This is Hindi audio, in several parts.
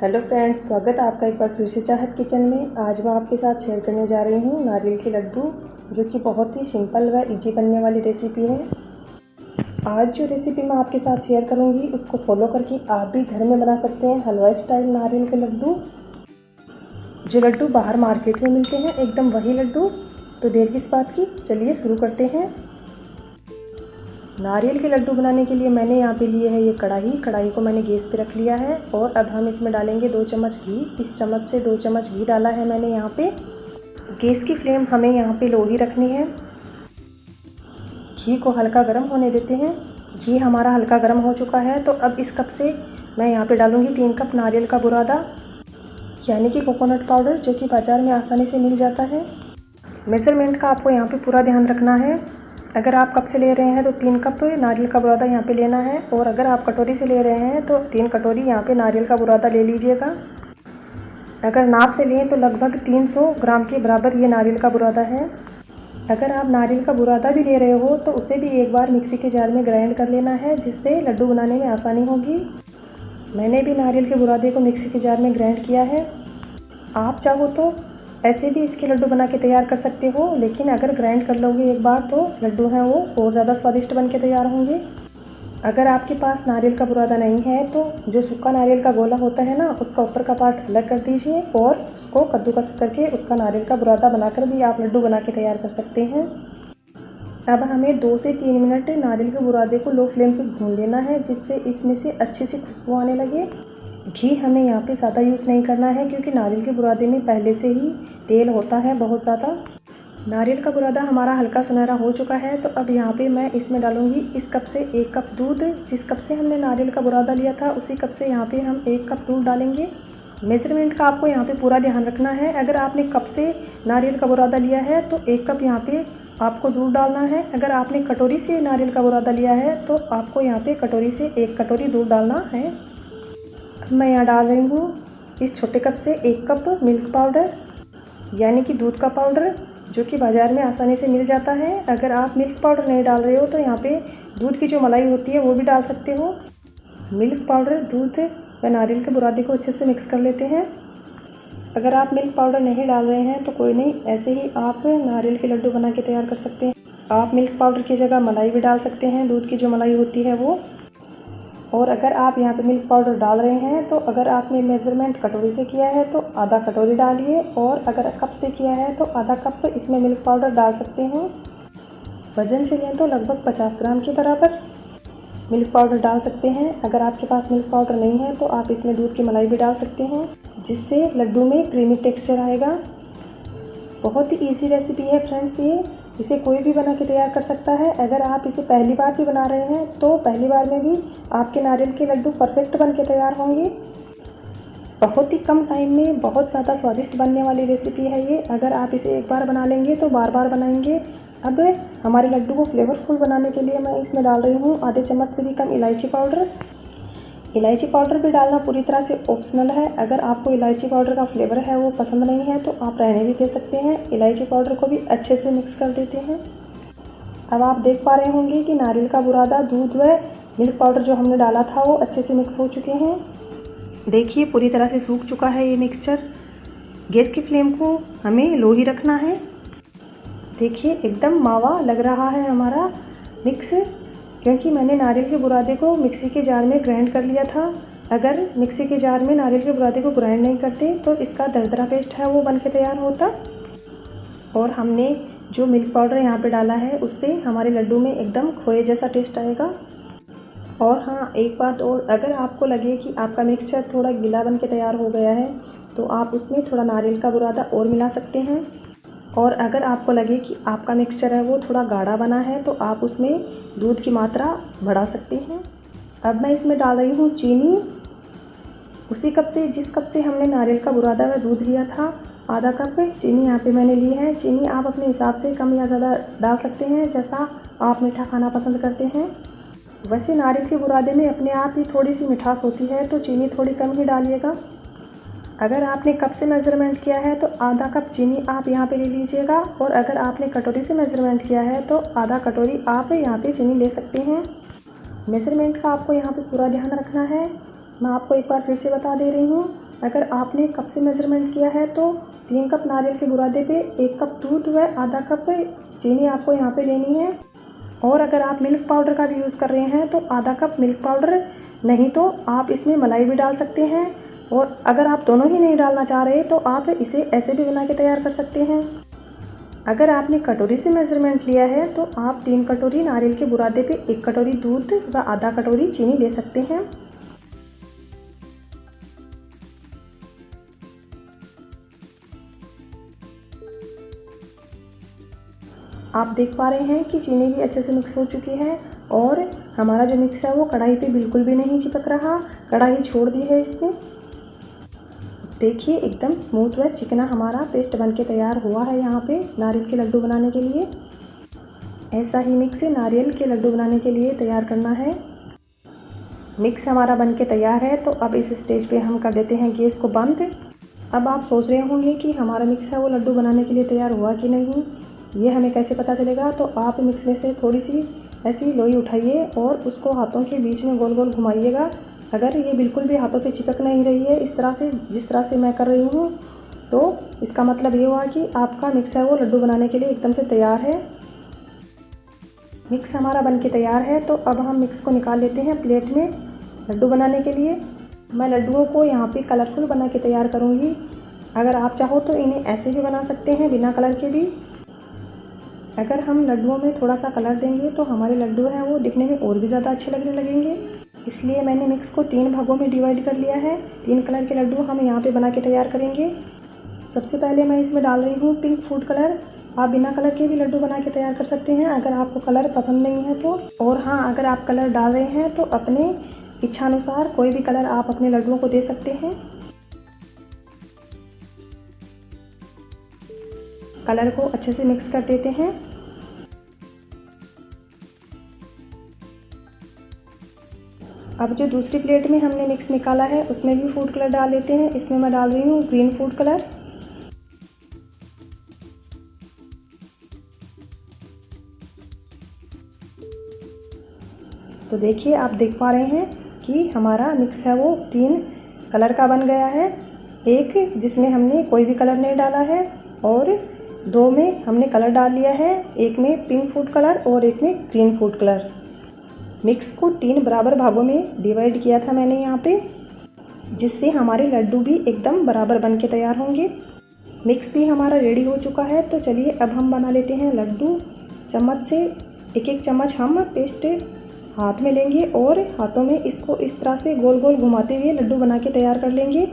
हेलो फ्रेंड्स, स्वागत है आपका एक बार फिर से चाहत किचन में। आज मैं आपके साथ शेयर करने जा रही हूँ नारियल के लड्डू, जो कि बहुत ही सिंपल व इजी बनने वाली रेसिपी है। आज जो रेसिपी मैं आपके साथ शेयर करूँगी उसको फॉलो करके आप भी घर में बना सकते हैं हलवा स्टाइल नारियल के लड्डू। जो लड्डू बाहर मार्केट में मिलते हैं एकदम वही लड्डू। तो देर किस बात की, चलिए शुरू करते हैं। नारियल के लड्डू बनाने के लिए मैंने यहाँ पे लिए है ये कढ़ाई को मैंने गैस पे रख लिया है और अब हम इसमें डालेंगे 2 चम्मच घी। इस चम्मच से 2 चम्मच घी डाला है मैंने यहाँ पे। गैस की फ्लेम हमें यहाँ पे लो ही रखनी है। घी को हल्का गर्म होने देते हैं। घी हमारा हल्का गर्म हो चुका है, तो अब इस कप से मैं यहाँ पे डालूँगी 3 कप नारियल का बुरादा, यानी कि कोकोनट पाउडर, जो कि बाज़ार में आसानी से मिल जाता है। मेज़रमेंट का आपको यहाँ पे पूरा ध्यान रखना है। अगर आप कप से ले रहे हैं तो 3 कप नारियल का बुरादा यहाँ पे लेना है, और अगर आप कटोरी से ले रहे हैं तो 3 कटोरी यहाँ पे नारियल का बुरादा ले लीजिएगा। अगर नाप से लें तो लगभग 300 ग्राम के बराबर ये नारियल का बुरादा है। अगर आप नारियल का बुरादा भी ले रहे हो तो उसे भी एक बार मिक्सी के जार में ग्राइंड कर लेना है, जिससे लड्डू बनाने में आसानी होगी। मैंने भी नारियल के बुरादे को मिक्सी के जार में ग्राइंड किया है। आप चाहो तो ऐसे भी इसके लड्डू बना के तैयार कर सकते हो, लेकिन अगर ग्राइंड कर लोगे एक बार तो लड्डू हैं वो और ज़्यादा स्वादिष्ट बन के तैयार होंगे। अगर आपके पास नारियल का बुरादा नहीं है तो जो सूखा नारियल का गोला होता है ना, उसका ऊपर का पार्ट अलग कर दीजिए और उसको कद्दूकस करके उसका नारियल का बुरादा बनाकर भी आप लड्डू बना के तैयार कर सकते हैं। अब हमें 2 से 3 मिनट नारियल के बुरादे को लो फ्लेम पे भून लेना है, जिससे इसमें से अच्छी सी खुशबू आने लगे। घी हमें यहाँ पे ज़्यादा यूज़ नहीं करना है, क्योंकि नारियल के बुरादे में पहले से ही तेल होता है बहुत ज़्यादा। नारियल का बुरादा हमारा हल्का सुनहरा हो चुका है, तो अब यहाँ पे मैं इसमें डालूँगी इस कप से 1 कप दूध। जिस कप से हमने नारियल का बुरादा लिया था उसी कप से यहाँ पे हम 1 कप दूध डालेंगे। मेज़रमेंट का आपको यहाँ पे पूरा ध्यान रखना है। अगर आपने कप से नारियल का बुरादा लिया है तो 1 कप यहाँ पे आपको दूध डालना है। अगर आपने कटोरी से नारियल का बुरादा लिया है तो आपको यहाँ पे कटोरी से 1 कटोरी दूध डालना है। अब मैं यहाँ डाल रही हूँ इस छोटे कप से 1 कप मिल्क पाउडर, यानी कि दूध का पाउडर, जो कि बाज़ार में आसानी से मिल जाता है। अगर आप मिल्क पाउडर नहीं डाल रहे हो तो यहाँ पे दूध की जो मलाई होती है वो भी डाल सकते हो। मिल्क पाउडर, दूध व नारियल के बुरादे को अच्छे से मिक्स कर लेते हैं। अगर आप मिल्क पाउडर नहीं डाल रहे हैं तो कोई नहीं, ऐसे ही आप नारियल के लड्डू बना के तैयार कर सकते हैं। आप मिल्क पाउडर की जगह मलाई भी डाल सकते हैं, दूध की जो मलाई होती है वो। और अगर आप यहाँ पे मिल्क पाउडर डाल रहे हैं तो अगर आपने मेज़रमेंट कटोरी से किया है तो आधा कटोरी डालिए, और अगर कप से किया है तो आधा कप इसमें मिल्क पाउडर डाल सकते हैं। वज़न से लें तो लगभग 50 ग्राम के बराबर मिल्क पाउडर डाल सकते हैं। अगर आपके पास मिल्क पाउडर नहीं है तो आप इसमें दूध की मलाई भी डाल सकते हैं, जिससे लड्डू में क्रीमी टेक्सचर आएगा। बहुत ही ईजी रेसिपी है फ्रेंड्स ये, इसे कोई भी बना के तैयार कर सकता है। अगर आप इसे पहली बार भी बना रहे हैं तो पहली बार में भी आपके नारियल के लड्डू परफेक्ट बन के तैयार होंगे। बहुत ही कम टाइम में बहुत ज़्यादा स्वादिष्ट बनने वाली रेसिपी है ये। अगर आप इसे एक बार बना लेंगे तो बार बार बनाएंगे। अब हमारे लड्डू को फ्लेवरफुल बनाने के लिए मैं इसमें डाल रही हूँ आधे चम्मच से भी कम इलायची पाउडर। इलायची पाउडर भी डालना पूरी तरह से ऑप्शनल है। अगर आपको इलायची पाउडर का फ्लेवर है वो पसंद नहीं है तो आप रहने भी दे सकते हैं। इलायची पाउडर को भी अच्छे से मिक्स कर देते हैं। अब आप देख पा रहे होंगे कि नारियल का बुरादा, दूध व मिल्क पाउडर जो हमने डाला था वो अच्छे से मिक्स हो चुके हैं। देखिए पूरी तरह से सूख चुका है ये मिक्सचर। गैस की फ्लेम को हमें लो ही रखना है। देखिए एकदम मावा लग रहा है हमारा मिक्स, क्योंकि मैंने नारियल के बुरादे को मिक्सी के जार में ग्राइंड कर लिया था। अगर मिक्सी के जार में नारियल के बुरादे को ग्राइंड नहीं करते तो इसका दरदरा पेस्ट है वो बन के तैयार होता। और हमने जो मिल्क पाउडर यहाँ पे डाला है उससे हमारे लड्डू में एकदम खोए जैसा टेस्ट आएगा। और हाँ, एक बात और, अगर आपको लगे कि आपका मिक्सचर थोड़ा गीला बन के तैयार हो गया है तो आप उसमें थोड़ा नारियल का बुरादा और मिला सकते हैं। और अगर आपको लगे कि आपका मिक्सचर है वो थोड़ा गाढ़ा बना है तो आप उसमें दूध की मात्रा बढ़ा सकते हैं। अब मैं इसमें डाल रही हूँ चीनी। उसी कप से, जिस कप से हमने नारियल का बुरादा व दूध लिया था, आधा कप चीनी यहाँ पे मैंने ली है। चीनी आप अपने हिसाब से कम या ज़्यादा डाल सकते हैं, जैसा आप मीठा खाना पसंद करते हैं। वैसे नारियल के बुरादे में अपने आप ही थोड़ी सी मिठास होती है, तो चीनी थोड़ी कम ही डालिएगा। अगर आपने कप से मेज़रमेंट किया है तो आधा कप चीनी आप यहाँ पे ले लीजिएगा, और अगर आपने कटोरी से मेज़रमेंट किया है तो आधा कटोरी आप यहाँ पे चीनी ले सकते हैं। मेज़रमेंट का आपको यहाँ पे पूरा ध्यान रखना है। मैं आपको एक बार फिर से बता दे रही हूँ। अगर आपने कप से मेज़रमेंट किया है तो 3 कप नारियल के बुरादे पे 1 कप दूध व आधा कप चीनी आपको यहाँ पे लेनी है। और अगर आप मिल्क पाउडर का भी यूज़ कर रहे हैं तो आधा कप मिल्क पाउडर, नहीं तो आप इसमें मलाई भी डाल सकते हैं। और अगर आप दोनों ही नहीं डालना चाह रहे तो आप इसे ऐसे भी बना के तैयार कर सकते हैं। अगर आपने कटोरी से मेज़रमेंट लिया है तो आप 3 कटोरी नारियल के बुरादे पे 1 कटोरी दूध व आधा कटोरी चीनी ले सकते हैं। आप देख पा रहे हैं कि चीनी भी अच्छे से मिक्स हो चुकी है और हमारा जो मिक्स है वो कढ़ाई पे बिल्कुल भी नहीं चिपक रहा, कढ़ाई छोड़ दी है इसमें। देखिए एकदम स्मूथ व चिकना हमारा पेस्ट बनके तैयार हुआ है यहाँ पे नारियल के लड्डू बनाने के लिए। ऐसा ही मिक्स नारियल के लड्डू बनाने के लिए तैयार करना है। मिक्स हमारा बनके तैयार है तो अब इस स्टेज पे हम कर देते हैं गैस को बंद। अब आप सोच रहे होंगे कि हमारा मिक्स है वो लड्डू बनाने के लिए तैयार हुआ कि नहीं, ये हमें कैसे पता चलेगा। तो आप मिक्स में से थोड़ी सी ऐसी लोई उठाइए और उसको हाथों के बीच में गोल गोल घुमाइएगा। अगर ये बिल्कुल भी हाथों पे चिपक नहीं रही है इस तरह से, जिस तरह से मैं कर रही हूँ, तो इसका मतलब ये हुआ कि आपका मिक्स है वो लड्डू बनाने के लिए एकदम से तैयार है। मिक्स हमारा बनके तैयार है तो अब हम मिक्स को निकाल लेते हैं प्लेट में लड्डू बनाने के लिए। मैं लड्डुओं को यहाँ पे कलरफुल बना के तैयार करूँगी। अगर आप चाहो तो इन्हें ऐसे भी बना सकते हैं बिना कलर के भी। अगर हम लड्डुओं में थोड़ा सा कलर देंगे तो हमारे लड्डू हैं वो दिखने में और भी ज़्यादा अच्छे लगने लगेंगे। इसलिए मैंने मिक्स को 3 भागों में डिवाइड कर लिया है। 3 कलर के लड्डू हम यहाँ पे बना के तैयार करेंगे। सबसे पहले मैं इसमें डाल रही हूँ पिंक फूड कलर। आप बिना कलर के भी लड्डू बना के तैयार कर सकते हैं अगर आपको कलर पसंद नहीं है तो। और हाँ, अगर आप कलर डाल रहे हैं तो अपने इच्छानुसार कोई भी कलर आप अपने लड्डुओं को दे सकते हैं। कलर को अच्छे से मिक्स कर देते हैं। अब जो दूसरी प्लेट में हमने मिक्स निकाला है उसमें भी फूड कलर डाल लेते हैं। इसमें मैं डाल रही हूँ ग्रीन फूड कलर। तो देखिए, आप देख पा रहे हैं कि हमारा मिक्स है वो 3 कलर का बन गया है। एक जिसमें हमने कोई भी कलर नहीं डाला है और 2 में हमने कलर डाल लिया है, एक में पिंक फूड कलर और एक में ग्रीन फूड कलर। मिक्स को 3 बराबर भागों में डिवाइड किया था मैंने यहाँ पे, जिससे हमारे लड्डू भी एकदम बराबर बन के तैयार होंगे। मिक्स भी हमारा रेडी हो चुका है तो चलिए अब हम बना लेते हैं लड्डू। चम्मच से एक एक चम्मच हम पेस्ट हाथ में लेंगे और हाथों में इसको इस तरह से गोल गोल घुमाते हुए लड्डू बना के तैयार कर लेंगे।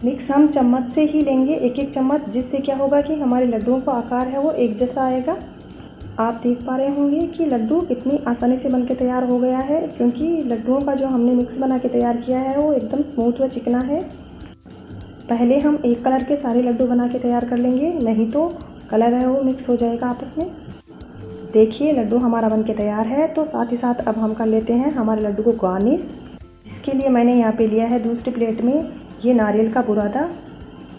मिक्स हम चम्मच से ही लेंगे, एक एक चम्मच, जिससे क्या होगा कि हमारे लड्डुओं का आकार है वो एक जैसा आएगा। आप देख पा रहे होंगे कि लड्डू कितनी आसानी से बनके तैयार हो गया है, क्योंकि लड्डुओं का जो हमने मिक्स बना के तैयार किया है वो एकदम स्मूथ व चिकना है। पहले हम एक कलर के सारे लड्डू बना के तैयार कर लेंगे, नहीं तो कलर है वो मिक्स हो जाएगा आपस में। देखिए लड्डू हमारा बनके तैयार है तो साथ ही साथ अब हम कर लेते हैं हमारे लड्डू को गार्निश। इसके लिए मैंने यहाँ पे लिया है दूसरी प्लेट में ये नारियल का बुरादा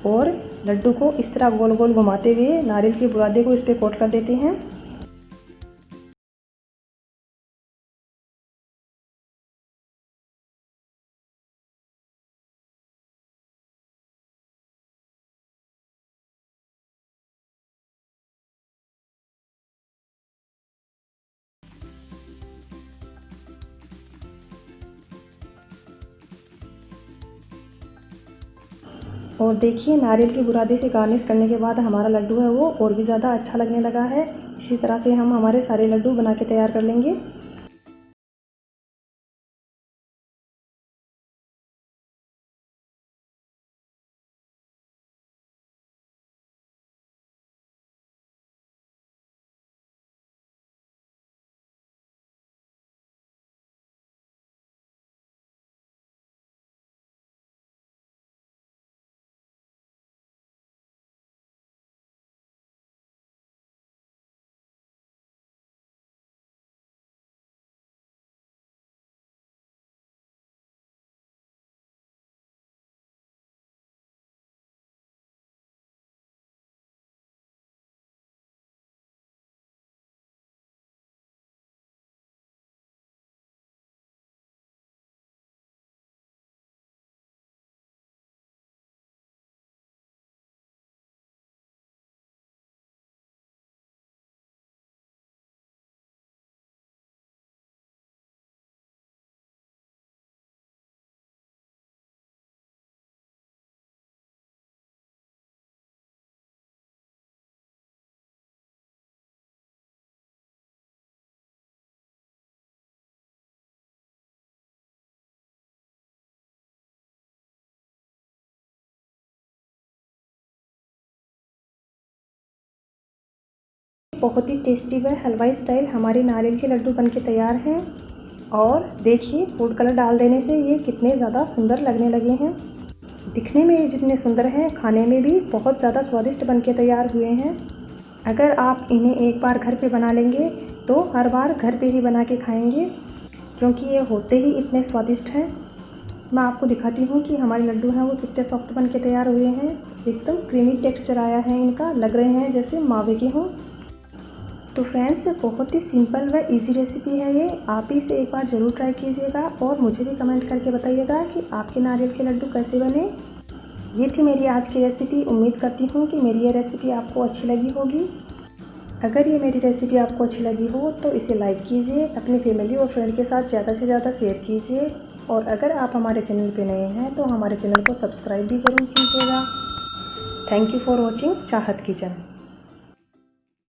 और लड्डू को इस तरह गोल गोल घुमाते हुए नारियल के बुरादे को इस पर कोट कर देते हैं। और देखिए नारियल के बुरादे से गार्निश करने के बाद हमारा लड्डू है वो और भी ज़्यादा अच्छा लगने लगा है। इसी तरह से हम हमारे सारे लड्डू बना के तैयार कर लेंगे। बहुत ही टेस्टी व हलवाई स्टाइल हमारे नारियल के लड्डू बनके तैयार हैं। और देखिए फूड कलर डाल देने से ये कितने ज़्यादा सुंदर लगने लगे हैं। दिखने में ये जितने सुंदर हैं, खाने में भी बहुत ज़्यादा स्वादिष्ट बनके तैयार हुए हैं। अगर आप इन्हें एक बार घर पे बना लेंगे तो हर बार घर पे ही बना के खाएंगे, क्योंकि ये होते ही इतने स्वादिष्ट हैं। मैं आपको दिखाती हूँ कि हमारे लड्डू हैं वो कितने सॉफ्ट बन के तैयार हुए हैं। एकदम क्रीमी टेक्सचर आया है इनका, लग रहे हैं जैसे मावे के हों। तो फ्रेंड्स, बहुत ही सिंपल व इजी रेसिपी है ये। आप भी इसे एक बार ज़रूर ट्राई कीजिएगा और मुझे भी कमेंट करके बताइएगा कि आपके नारियल के लड्डू कैसे बने। ये थी मेरी आज की रेसिपी। उम्मीद करती हूँ कि मेरी ये रेसिपी आपको अच्छी लगी होगी। अगर ये मेरी रेसिपी आपको अच्छी लगी हो तो इसे लाइक कीजिए, अपनी फैमिली और फ्रेंड के साथ ज़्यादा से ज़्यादा शेयर कीजिए। और अगर आप हमारे चैनल पे नए हैं तो हमारे चैनल को सब्सक्राइब भी ज़रूर कीजिएगा। थैंक यू फॉर वॉचिंग चाहत किचन।